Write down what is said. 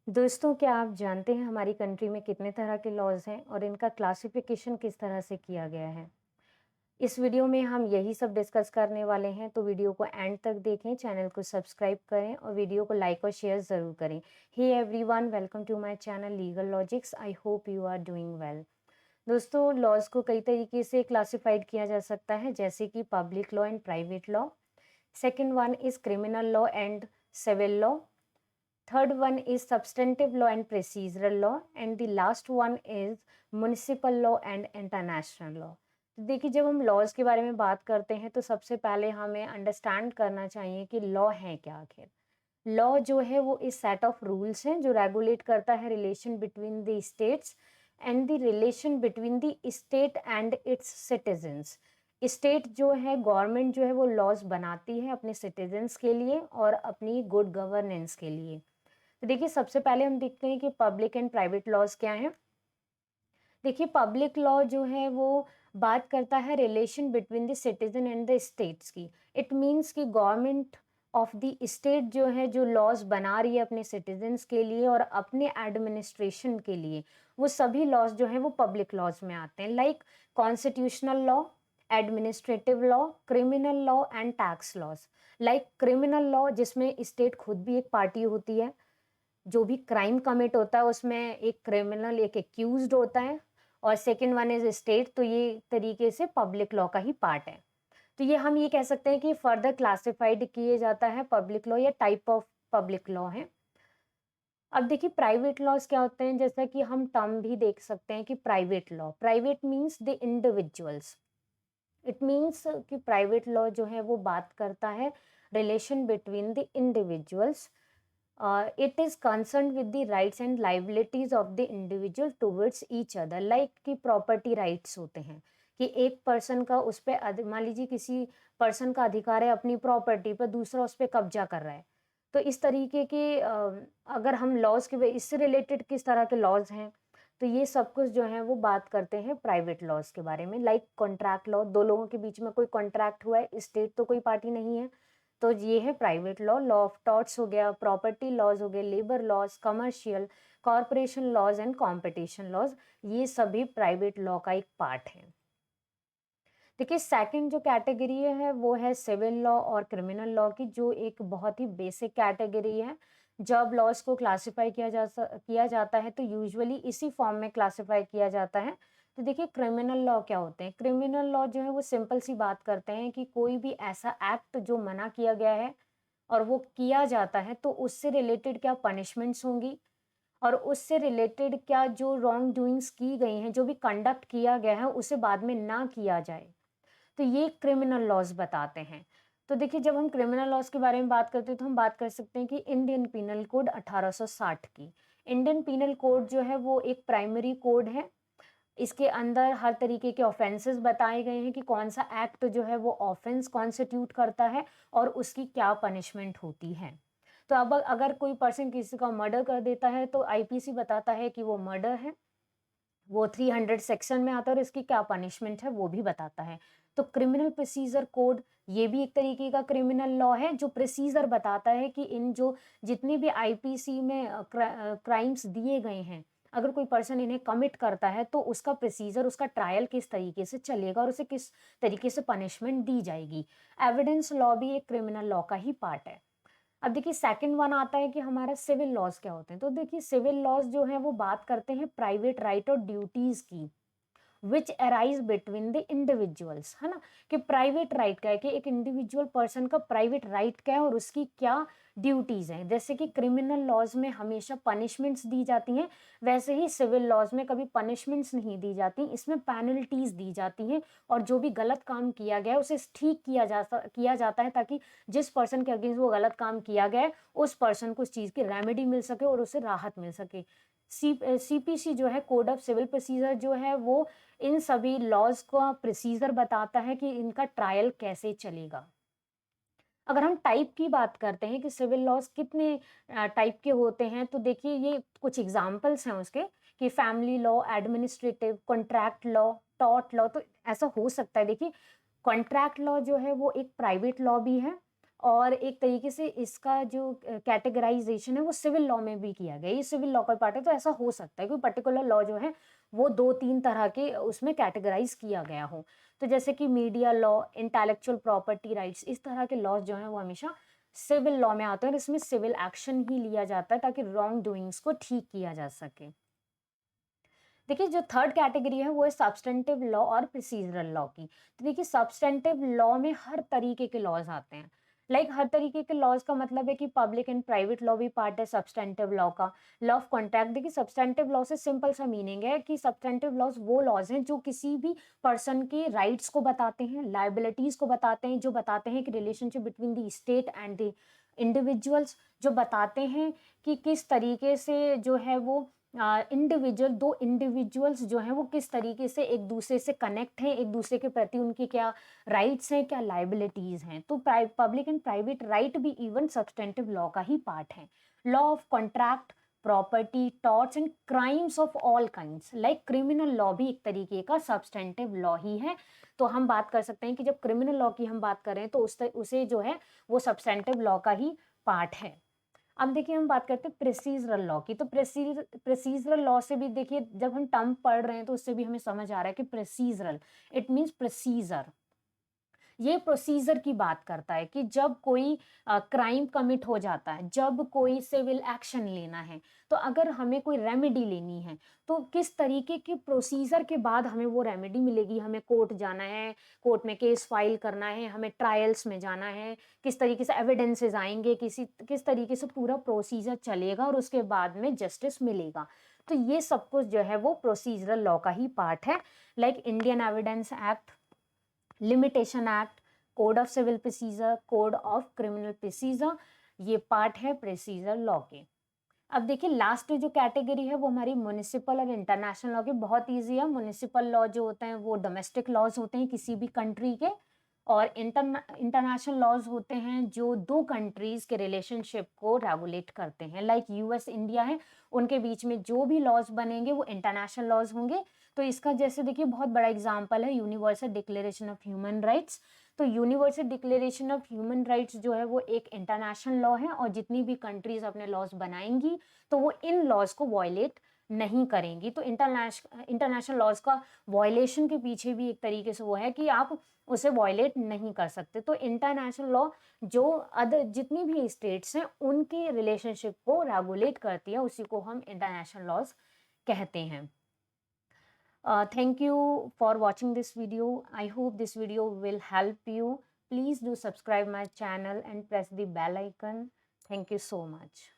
दोस्तों, क्या आप जानते हैं हमारी कंट्री में कितने तरह के लॉज़ हैं और इनका क्लासिफ़िकेशन किस तरह से किया गया है? इस वीडियो में हम यही सब डिस्कस करने वाले हैं, तो वीडियो को एंड तक देखें, चैनल को सब्सक्राइब करें और वीडियो को लाइक और शेयर ज़रूर करें। Hey everyone, welcome to my channel legal logics. I hope you are doing well. दोस्तों, लॉज़ को कई तरीके से क्लासिफ़ाइड किया जा सकता है, जैसे कि public law and private law. Second one is criminal law and civil law. Third one is substantive law and procedural law, and the last one is municipal law and international law. तो देखिए, जब हम laws के बारे में बात करते हैं तो सबसे पहले हमें अंडरस्टैंड करना चाहिए कि लॉ है क्या आखिर। लॉ जो है वो इस सेट ऑफ रूल्स हैं जो रेगुलेट करता है relation between the states and the relation between the state and it's citizens. State जो है, गवर्नमेंट जो है वो लॉज बनाती है अपने सिटीजन्स के लिए और अपनी गुड गवर्नेंस के लिए। तो देखिए, सबसे पहले हम देखते हैं कि पब्लिक एंड प्राइवेट लॉज क्या हैं। देखिए, पब्लिक लॉ जो है वो बात करता है relation between the citizen and the states की। इट मीन्स कि गवर्नमेंट ऑफ द स्टेट जो है, जो लॉज बना रही है अपने सिटीजन्स के लिए और अपने एडमिनिस्ट्रेशन के लिए, वो सभी लॉज जो हैं वो पब्लिक लॉज में आते हैं। Like constitutional law, administrative law, criminal law and tax laws. Like criminal law, जिसमें स्टेट खुद भी एक पार्टी होती है। जो भी क्राइम कमिट होता है उसमें एक क्रिमिनल, एक एक्यूज्ड होता है और सेकंड वन इज स्टेट। तो ये तरीके से पब्लिक लॉ का ही पार्ट है। तो ये हम ये कह सकते हैं कि फर्दर क्लासिफाइड किए जाता है पब्लिक लॉ या टाइप ऑफ पब्लिक लॉ है। अब देखिए, प्राइवेट लॉज क्या होते हैं, जैसा कि हम टर्म भी देख सकते हैं कि private law, private means the individuals. It means कि प्राइवेट लॉ जो है वो बात करता है relation between the individuals. It is concerned with the rights and liabilities of the individual towards each other, like कि property rights होते हैं कि एक पर्सन का उस पे मान लीजिए किसी पर्सन का अधिकार है अपनी प्रॉपर्टी पर, दूसरा उस पे कब्जा कर रहा है। तो इस तरीके के अगर हम लॉज के इससे रिलेटेड किस तरह के लॉज हैं, तो ये सब कुछ जो है वो बात करते हैं प्राइवेट लॉज के बारे में। लाइक कॉन्ट्रैक्ट लॉ, दो लोगों के बीच में कोई कॉन्ट्रैक्ट हुआ है, स्टेट तो कोई पार्टी नहीं है, तो ये है private law. Law of torts हो गया, प्रॉपर्टी लॉज हो गए, labour laws, commercial, corporation laws and competition laws, ये सभी प्राइवेट लॉ का एक पार्ट है। देखिए, सेकंड जो कैटेगरी है वो है सिविल लॉ और क्रिमिनल लॉ की, जो एक बहुत ही बेसिक कैटेगरी है। जब लॉज को क्लासिफाई किया जाता है तो यूजुअली इसी फॉर्म में क्लासिफाई किया जाता है। तो देखिए, क्रिमिनल लॉ क्या होते हैं। क्रिमिनल लॉ जो है वो सिंपल सी बात करते हैं कि कोई भी ऐसा एक्ट जो मना किया गया है और वो किया जाता है, तो उससे रिलेटेड क्या पनिशमेंट्स होंगी और उससे रिलेटेड क्या जो रॉन्ग डूइंग्स की गई हैं, जो भी कंडक्ट किया गया है, उसे बाद में ना किया जाए। तो ये क्रिमिनल लॉज बताते हैं। तो देखिए, जब हम क्रिमिनल लॉज के बारे में बात करते हैं तो हम बात कर सकते हैं कि इंडियन पीनल कोड 1860 की। इंडियन पीनल कोड जो है वो एक प्राइमरी कोड है। इसके अंदर हर तरीके के ऑफेंसेस बताए गए हैं कि कौन सा एक्ट जो है वो ऑफेंस कॉन्स्टिट्यूट करता है और उसकी क्या पनिशमेंट होती है। तो अब अगर कोई पर्सन किसी का मर्डर कर देता है तो आईपीसी बताता है कि वो मर्डर है, वो 300 सेक्शन में आता है और इसकी क्या पनिशमेंट है वो भी बताता है। तो क्रिमिनल प्रोसीजर कोड, ये भी एक तरीके का क्रिमिनल लॉ है जो प्रोसीजर बताता है कि इन जो जितनी भी आईपीसी में क्राइम्स दिए गए हैं, अगर कोई पर्सन इन्हें कमिट करता है तो उसका प्रोसीजर, उसका ट्रायल किस तरीके से चलेगा और उसे किस तरीके से पनिशमेंट दी जाएगी। एविडेंस लॉ भी एक क्रिमिनल लॉ का ही पार्ट है। अब देखिए, सेकंड वन आता है कि हमारा सिविल लॉज क्या होते हैं। तो देखिए, सिविल लॉज जो है वो बात करते हैं प्राइवेट राइट और ड्यूटीज की, विच अराइज बिटवीन द इंडिविजुअल्स, है ना। कि प्राइवेट राइट क्या है, कि एक इंडिविजुअल पर्सन का प्राइवेट राइट क्या है और उसकी क्या ड्यूटीज हैं। जैसे कि क्रिमिनल लॉज में हमेशा पनिशमेंट्स दी जाती हैं, वैसे ही सिविल लॉज में कभी पनिशमेंट्स नहीं दी जाती, इसमें पेनल्टीज दी जाती हैं। और जो भी गलत काम किया गया है उसे ठीक किया जाता है, ताकि जिस पर्सन के अगेंस्ट वो गलत काम किया गया है उस पर्सन को उस चीज की रेमेडी मिल सके और उसे राहत मिल सके। सीपीसी जो है, कोड ऑफ सिविल प्रोसीजर जो है, वो इन सभी लॉज का प्रोसीजर बताता है कि इनका ट्रायल कैसे चलेगा। अगर हम टाइप की बात करते हैं कि सिविल लॉज कितने टाइप के होते हैं, तो देखिए ये कुछ एग्जांपल्स हैं उसके, कि family law, administrative, contract law, tort law. तो ऐसा हो सकता है, देखिए, कॉन्ट्रैक्ट लॉ जो है वो एक प्राइवेट लॉ भी है और एक तरीके से इसका जो कैटेगराइजेशन है वो सिविल लॉ में भी किया गया है। ये सिविल लॉ का पार्ट है, तो ऐसा हो सकता है कोई पर्टिकुलर लॉ जो है वो 2-3 तरह के उसमें कैटेगराइज किया गया हो। तो जैसे कि media law, intellectual property rights, इस तरह के लॉज जो हैं वो हमेशा सिविल लॉ में आते हैं और इसमें सिविल एक्शन ही लिया जाता है ताकि रॉन्ग डूइंग्स को ठीक किया जा सके। देखिए जो थर्ड कैटेगरी है वो है सब्सटेंटिव लॉ और प्रोसीजरल लॉ की। तो देखिए सब्सटेंटिव लॉ में हर तरीके के लॉज आते हैं। हर तरीके के लॉज का मतलब है कि पब्लिक एंड प्राइवेट लॉ भी पार्ट है सब्सटेंटिव लॉ का। लॉ ऑफ कॉन्ट्रैक्ट, देखिए सब्सटेंटिव लॉ से सिंपल सा मीनिंग है कि सब्सटेंटिव लॉज वो लॉज हैं जो किसी भी पर्सन के राइट्स को बताते हैं, लाइबिलिटीज को बताते हैं, जो बताते हैं कि relationship between the state and the individuals, जो बताते हैं कि किस तरीके से जो है वो दो इंडिविजुअल्स जो हैं वो किस तरीके से एक दूसरे से कनेक्ट हैं, एक दूसरे के प्रति उनकी क्या राइट्स हैं, क्या लाइबिलिटीज हैं। तो पब्लिक एंड प्राइवेट राइट भी इवन सब्सटेंटिव लॉ का ही पार्ट है। Law of contract, property, torts and crimes of all kinds, like criminal law भी एक तरीके का सब्सटेंटिव लॉ ही है। तो हम बात कर सकते हैं कि जब क्रिमिनल लॉ की हम बात करें तो उसे जो है वो सब्सटेंटिव लॉ का ही पार्ट है। अब देखिए हम बात करते हैं प्रोसीजरल लॉ की। तो प्रोसीजरल लॉ से भी देखिए जब हम टर्म पढ़ रहे हैं तो उससे भी हमें समझ आ रहा है कि प्रोसीजरल इट मींस प्रोसीजर। ये प्रोसीजर की बात करता है कि जब कोई क्राइम कमिट हो जाता है, जब कोई सिविल एक्शन लेना है, तो अगर हमें कोई रेमेडी लेनी है तो किस तरीके के प्रोसीजर के बाद हमें वो रेमेडी मिलेगी। हमें कोर्ट जाना है, कोर्ट में केस फाइल करना है, हमें ट्रायल्स में जाना है, किस तरीके से एविडेंसेस आएंगे, किस तरीके से पूरा प्रोसीजर चलेगा और उसके बाद में जस्टिस मिलेगा। तो ये सब कुछ जो है वो प्रोसीजरल लॉ का ही पार्ट है। Like Indian evidence act, limitation act, code of civil procedure, code of criminal procedure, ये पार्ट है प्रोसीजर लॉ के। अब देखिए लास्ट जो कैटेगरी है वो हमारी म्युनिसिपल और इंटरनेशनल लॉ की। बहुत इजी है। म्युनिसिपल लॉ जो होते हैं वो डोमेस्टिक लॉज होते हैं किसी भी कंट्री के, और इंटरनेशनल लॉज होते हैं जो दो कंट्रीज के रिलेशनशिप को रेगुलेट करते हैं। लाइक यूएस इंडिया है, उनके बीच में जो भी लॉज बनेंगे वो इंटरनेशनल लॉज होंगे। तो इसका जैसे देखिए बहुत बड़ा एग्जांपल है universal declaration of human rights. तो universal declaration of human rights जो है वो एक इंटरनेशनल लॉ है, और जितनी भी कंट्रीज अपने लॉज बनाएंगी तो वो इन लॉज को वायलेट नहीं करेंगी। तो इंटरनेशनल लॉज का वायलेशन के पीछे भी एक तरीके से वो है कि आप उसे वायलेट नहीं कर सकते। तो इंटरनेशनल लॉ जो अदर जितनी भी स्टेट्स हैं उनके रिलेशनशिप को रेगुलेट करती है, उसी को हम इंटरनेशनल लॉज कहते हैं। Thank you for watching this video. I hope this video will help you. Please do subscribe my channel and press the bell icon. Thank you so much.